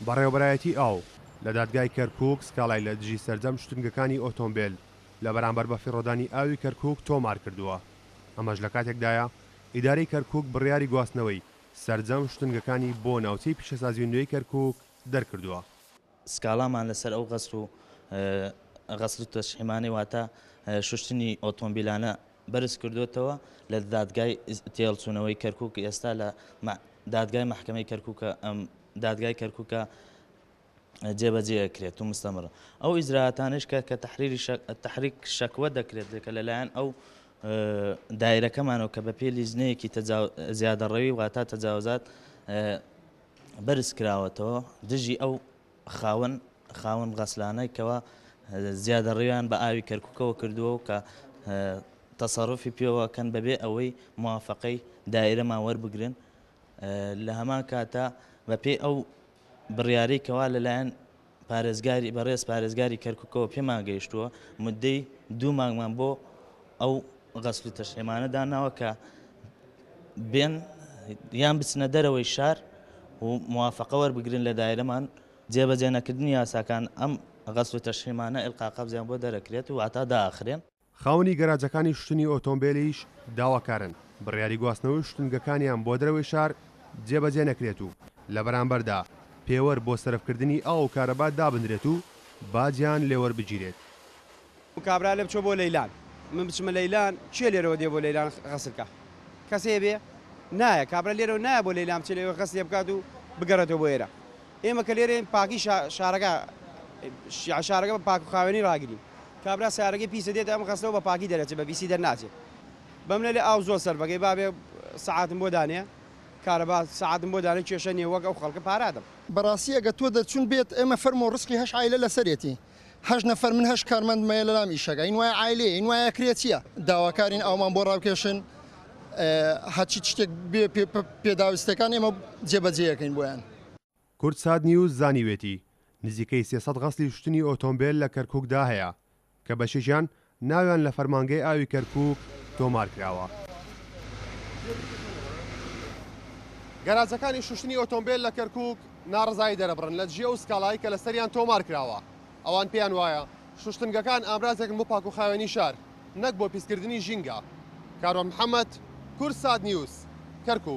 بەڕێوەبەرایەتی ئاو لە دادگای کەرکووک سکاڵای لە دژی سەرجەم شتنگەکانی ئۆتۆمبیل لە بەرامبەر بە فیڕۆدانی ئاوی کەرکووک تۆمار کردووە. ئەمەش لە کاتێکدایە ئیدارەی کەرکووک بڕیاری گواستنەوەی سەرجەم شتنگەکانی بۆ ناوچەی پیشەسازی نوێی کەرکووک دەرکردووە. سکاڵامان لەسەر ئەو غەسڵ و تەشحیمانەی واتە شوشتنی ئۆتۆمبیلانە بەرز کردوێتەوە لە دادگای تێڵچوونەوەی کەرکووک. ئێستا لە دادگای محکەمەی کەرکووکە ئەم دادگای کەرکووکە جێبەجێکرێت و مستەمرە. ئەو ئیجراعاتانش کە تەحریک شەکوە دەکرێت کە لەلایەن ئەو دایرەکەمانەوە کە بە پێی لیژنەیەکی زیادەڕەوی واتە تەجاوزات بەرز کراوەتەوە دژی ئەو خاوەن غەسلانەی کەوە زیادەڕێیان بە ئاوی کەرکووکەوە کردووە و کە تەسەڕوفی پێوەکەن بەبێ ئەوەی موافقەی دایرەمان وەربگرن. لە هەمان کاتە بە پێی ئەو بڕیارەی کەوا لەلایەن بەڕێز پارێزگاری کەرکووکەوە پێمان گەیشتووە مدەی 2 مانگمان بۆ ئەو غەسڵ و تەشحیمانە داناوە کە بێن یان بچنە دەرەوەی شار و موافقە وەربگرن لە دایرەمان. جێبەجێ نەکردنی یاساکان ئەم غەسڵ و تەشحیمانە ئیلقا قەبزیان بۆ دەرەکرێت و هەتا داخرێن. خاوەنی گەراجەکانی شتنی ئۆتۆمبیلیش داواکارن بڕیاری گواستنەوەی شتنگەکانیان بۆ دەرەوەی شار جێبەجێ نەکرێت و لە بەرامبەردا پێوەەر بۆ سەرفکردنی ئاو و کارەبات دابدرێت و باجیان لێوەربگیرێت. کابرا لە بچۆ بۆ لەیلان من بچمە لەیلان چێ لێرەوە دێ بۆ لەیلان غەسڵکە کەسێ بێ نایە کابرا لێرەوە نایە بۆ لەیلام چێ لێوە غەسڵ لێ بکات و بگەڕێتەوە بۆ ئێرە. ئێمە کە لێرە پاکی شارەکە بە پاک و خاوێنی ڕاگرین کابرا سیارەکەی پیسە دێت ئەم غەسڵەوە بە پاکی دەرەچێت بە بیسی دەرناچێت. بەم لە ئاو زۆر سەر بەگەی بابێ سەعاتم بۆ دانێ کارەبا سەعاتم بۆ دانێ کێشە نیە وەک ئەو خەڵکە پارادەم. بەڕاستی ئەگە تۆ دەچون بێت ئێمە فەرمۆ ڕسکی 8 عایلە لەسەرێتی 8 نەفەر من 8 کارمەند مەیە لە لام ئیشەکە این وایە عایلێ این وایە کرێتیە داواکارین ئەومان بۆ ڕاوکێشن هەچی شتێک پێداویستەکان ئێمە جێبەجێەکەین بۆیان. کورتساد نیوز زانیوێتی نزیکەی 300 غەسڵی شتنی ئۆتۆمبیل لە کەرکووکدا هەیە کە بەشێکیان ناویان لە فەرمانگەی ئاوی کەرکووک تۆمار کراوە. گەراجەکانی شوشتنی ئۆتۆمبیل لە کەرکووک ناڕزایی دەرەبڕن لە جێ و سکاڵایی کە لەسەریان تۆمار کراوە. ئەوان پێیان وایە شوشتنگەکان ئامرازێکن بۆ پاک و خاوێنی شار نەک بۆ پیسکردنی ژینگە. کارۆن محەممەد کورتساد نیوز کەرکووک.